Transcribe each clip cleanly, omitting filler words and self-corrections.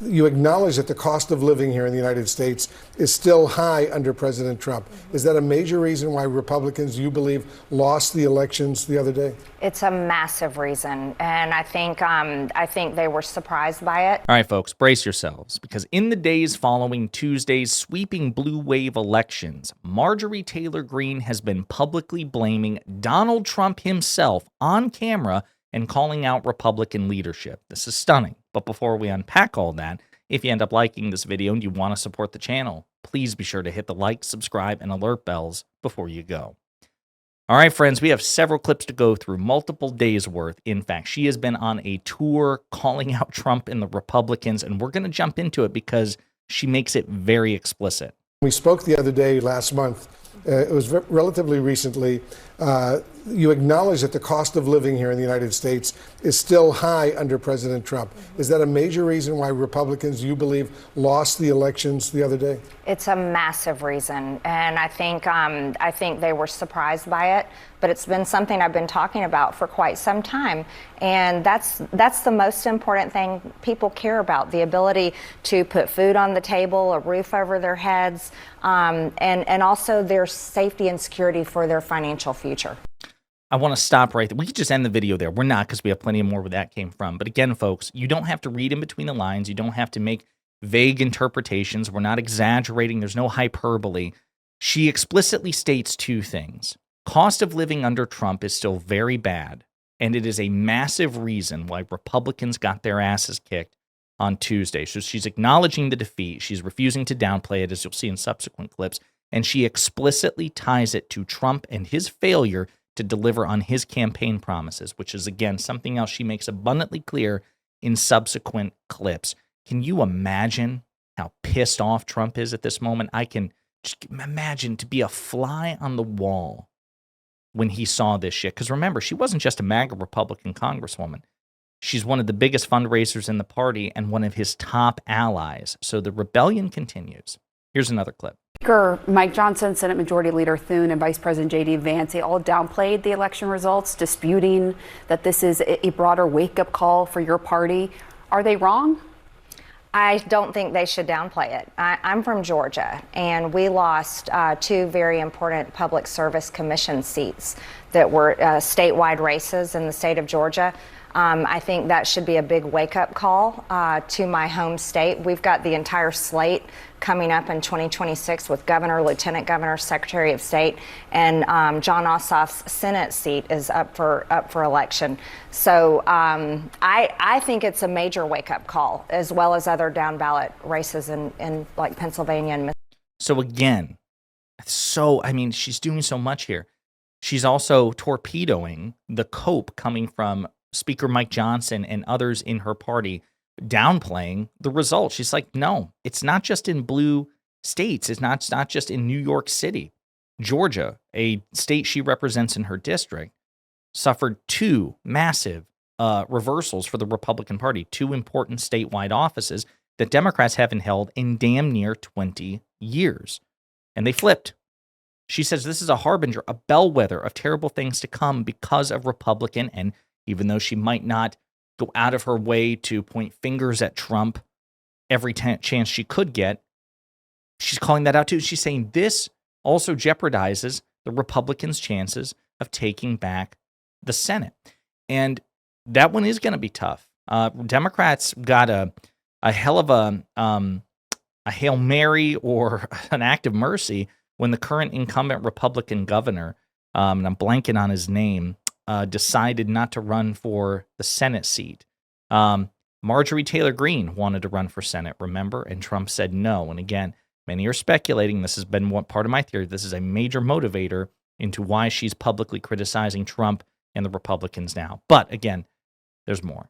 you acknowledge that the cost of living here in the United States is still high under President Trump. Is that a major reason why Republicans, you believe, lost the elections the other day? It's a massive reason, and I think they were surprised by it. All right, folks, brace yourselves, because in the days following Tuesday's sweeping blue wave elections, Marjorie Taylor Greene has been publicly blaming Donald Trump himself on camera and calling out Republican leadership. This is stunning. But before we unpack all that, if you end up liking this video and you want to support the channel, please be sure to hit the like, subscribe, and alert bells before you go. All right, friends, we have several clips to go through, multiple days worth. In fact, she has been on a tour calling out Trump and the Republicans, and we're going to jump into it because she makes it very explicit. We spoke the other day, last month. It was relatively recently. You acknowledge that the cost of living here in the United States is still high under President Trump. Is that a major reason why Republicans, you believe, lost the elections the other day? It's a massive reason, and I think they were surprised by it. But it's been something I've been talking about for quite some time, and that's the most important thing people care about: the ability to put food on the table, a roof over their heads, and also their safety and security for their financial future. I want to stop right there. We could just end the video there. We're not, because we have plenty more where that came from. But again, folks, you don't have to read in between the lines. You don't have to make vague interpretations. We're not exaggerating. There's no hyperbole. She explicitly states two things. Cost of living under Trump is still very bad, and it is a massive reason why Republicans got their asses kicked on Tuesday. So she's acknowledging the defeat. She's refusing to downplay it, as you'll see in subsequent clips, and she explicitly ties it to Trump and his failure to deliver on his campaign promises, which is, again, something else she makes abundantly clear in subsequent clips. Can you imagine how pissed off Trump is at this moment? I can just imagine to be a fly on the wall when he saw this shit. Because remember, she wasn't just a MAGA Republican congresswoman. She's one of the biggest fundraisers in the party and one of his top allies. So the rebellion continues. Here's another clip. Speaker Mike Johnson, Senate Majority Leader Thune, and Vice President J.D. Vance, they all downplayed the election results, disputing that this is a broader wake-up call for your party. Are they wrong? I don't think they should downplay it. I'm from Georgia, and we lost two very important public service commission seats that were statewide races in the state of Georgia. I think that should be a big wake-up call to my home state. We've got the entire slate coming up in 2026 with governor, lieutenant governor, secretary of state, and John Ossoff's Senate seat is up for election. So I think it's a major wake-up call, as well as other down-ballot races in like Pennsylvania and Mississippi. So again, I mean, she's doing so much here. She's also torpedoing the cope coming from Speaker Mike Johnson and others in her party, downplaying the results. She's like, no, it's not just in blue states. It's not just in New York City. Georgia, a state she represents in her district, suffered two massive reversals for the Republican Party, two important statewide offices that Democrats haven't held in damn near 20 years. And they flipped. She says this is a harbinger, a bellwether of terrible things to come because of Republican, and even though she might not go out of her way to point fingers at Trump every chance she could get, she's calling that out too. She's saying this also jeopardizes the Republicans' chances of taking back the Senate. And that one is going to be tough. Democrats got a hell of a Hail Mary or an act of mercy when the current incumbent Republican governor, and I'm blanking on his name, decided not to run for the Senate seat. Marjorie Taylor Greene wanted to run for Senate, remember? And Trump said no. And again, many are speculating, this has been one part of my theory, this is a major motivator into why she's publicly criticizing Trump and the Republicans now. But again, there's more.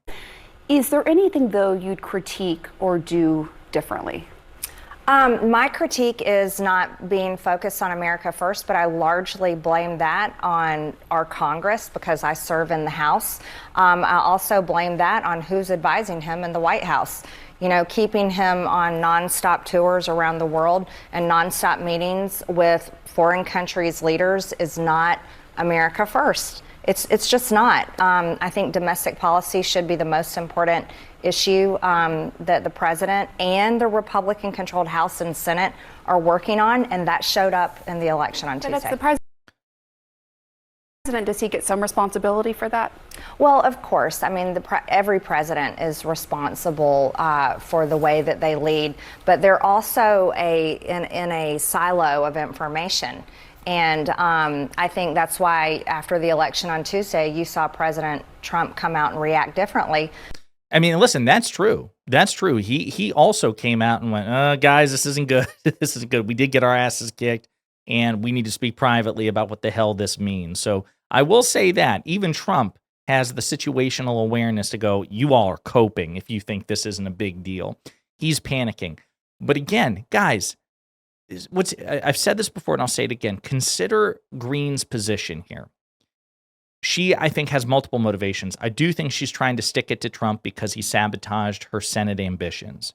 Is there anything, though, you'd critique or do differently? My critique is not being focused on America first, but I largely blame that on our Congress because I serve in the House. I also blame that on who's advising him in the White House. You know, keeping him on nonstop tours around the world and nonstop meetings with foreign countries' leaders is not America first. It's just not. I think domestic policy should be the most important issue that the president and the Republican-controlled House and Senate are working on, and that showed up in the election on Tuesday. That's the president. Does he get some responsibility for that? Well, of course. I mean, every president is responsible for the way that they lead, but they're also in a silo of information. And I think that's why after the election on Tuesday, you saw President Trump come out and react differently. I mean, listen, that's true. That's true. He also came out and went, guys, this isn't good. This isn't good. We did get our asses kicked, and we need to speak privately about what the hell this means. So I will say that even Trump has the situational awareness to go, you all are coping if you think this isn't a big deal. He's panicking. But again, guys, I've said this before and I'll say it again. Consider Greene's position here. She, I think, has multiple motivations. I do think she's trying to stick it to Trump because he sabotaged her Senate ambitions.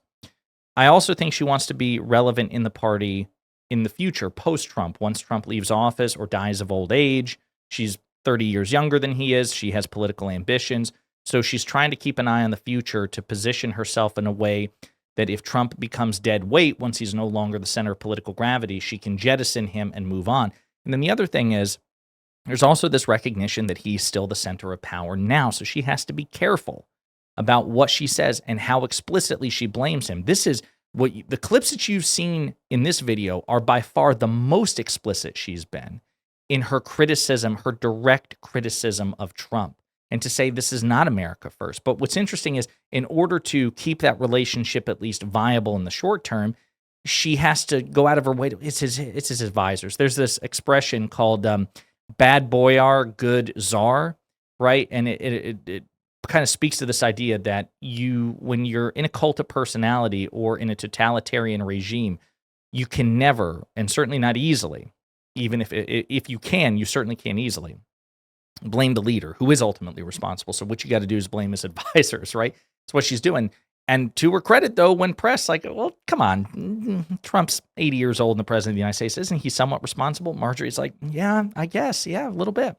I also think she wants to be relevant in the party in the future, post-Trump, once Trump leaves office or dies of old age. She's 30 years younger than he is. She has political ambitions. So she's trying to keep an eye on the future to position herself in a way that if Trump becomes dead weight, once he's no longer the center of political gravity, she can jettison him and move on. And then the other thing is, there's also this recognition that he's still the center of power now. So she has to be careful about what she says and how explicitly she blames him. This is what the clips that you've seen in this video are by far the most explicit she's been in her criticism, her direct criticism of Trump, and to say this is not America first. But what's interesting is in order to keep that relationship at least viable in the short term, she has to go out of her way. It's his advisors. There's this expression called bad boyar, good czar, right? And it kind of speaks to this idea that when you're in a cult of personality or in a totalitarian regime, you can never, and certainly not easily, even if you can, you certainly can't easily blame the leader who is ultimately responsible. So what you got to do is blame his advisors, right? That's what she's doing. And to her credit, though, when pressed, like, well, come on, Trump's 80 years old and the president of the United States. Isn't he somewhat responsible? Marjorie's like, yeah, I guess. Yeah, a little bit.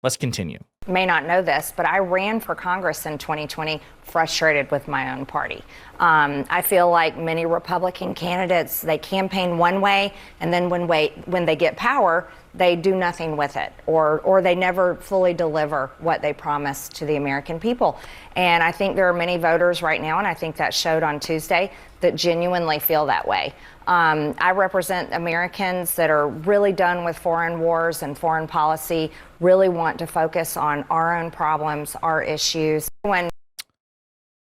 Let's continue. May not know this, but I ran for Congress in 2020 frustrated with my own party. I feel like many Republican candidates, they campaign one way, and then when they get power, they do nothing with it, or they never fully deliver what they promise to the American people. And I think there are many voters right now, and I think that showed on Tuesday, that genuinely feel that way. I represent Americans that are really done with foreign wars and foreign policy, really want to focus on our own problems, our issues.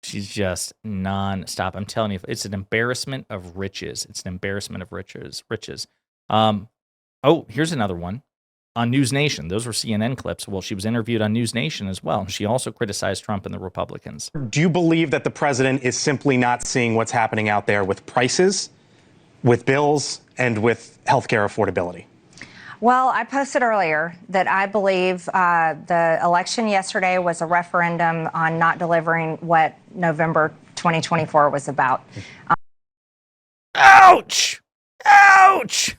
She's just nonstop. I'm telling you, it's an embarrassment of riches. It's an embarrassment of riches. Oh, here's another one. On News Nation, those were CNN clips. Well, she was interviewed on News Nation as well. She also criticized Trump and the Republicans. Do you believe that the president is simply not seeing what's happening out there with prices, with bills, and with healthcare affordability? Well, I posted earlier that I believe the election yesterday was a referendum on not delivering what November 2024 was about. Ouch! Ouch!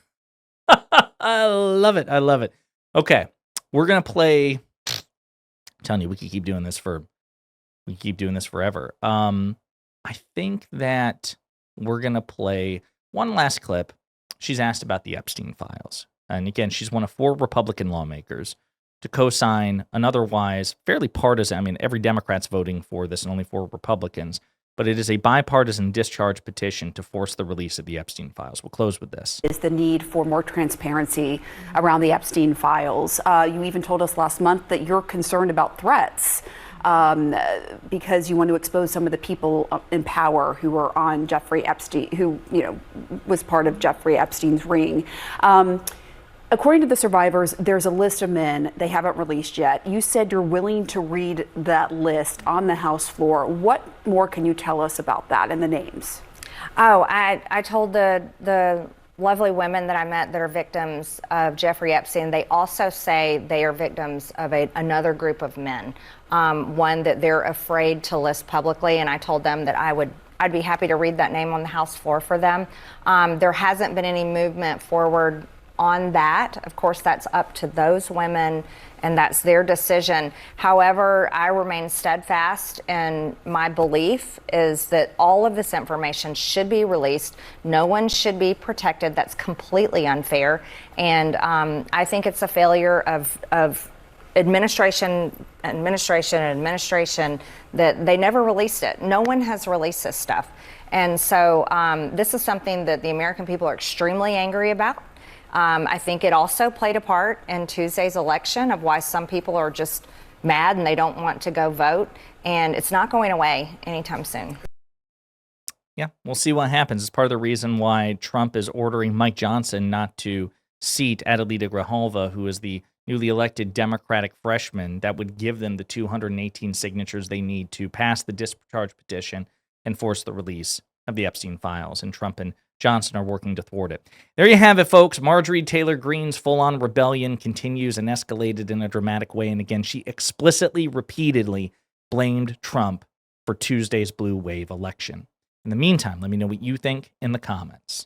I love it. I love it. Okay, we're gonna play. I'm telling you, we could keep doing this forever. I think that we're gonna play one last clip. She's asked about the Epstein files, and again, she's one of 4 Republican lawmakers to co-sign an otherwise fairly partisan. I mean, every Democrat's voting for this, and only 4 Republicans. But it is a bipartisan discharge petition to force the release of the Epstein files. We'll close with this. Is the need for more transparency around the Epstein files. You even told us last month that you're concerned about threats because you want to expose some of the people in power who were on Jeffrey Epstein, who was part of Jeffrey Epstein's ring. According to the survivors, there's a list of men they haven't released yet. You said you're willing to read that list on the House floor. What more can you tell us about that and the names? Oh, I told the lovely women that I met that are victims of Jeffrey Epstein, they also say they are victims of another group of men, one that they're afraid to list publicly, and I told them that I'd be happy to read that name on the House floor for them. There hasn't been any movement forward on that. Of course, that's up to those women and that's their decision. However, I remain steadfast in my belief is that all of this information should be released. No one should be protected. That's completely unfair. And I think it's a failure of administration that they never released it. No one has released this stuff. And so this is something that the American people are extremely angry about. I think it also played a part in Tuesday's election of why some people are just mad and they don't want to go vote. And it's not going away anytime soon. Yeah, we'll see what happens. It's part of the reason why Trump is ordering Mike Johnson not to seat Adelita Grijalva, who is the newly elected Democratic freshman that would give them the 218 signatures they need to pass the discharge petition and force the release of the Epstein files. And Trump and Johnson are working to thwart it. There you have it, folks. Marjorie Taylor Greene's full-on rebellion continues and escalated in a dramatic way. And again, she explicitly, repeatedly blamed Trump for Tuesday's blue wave election. In the meantime, let me know what you think in the comments.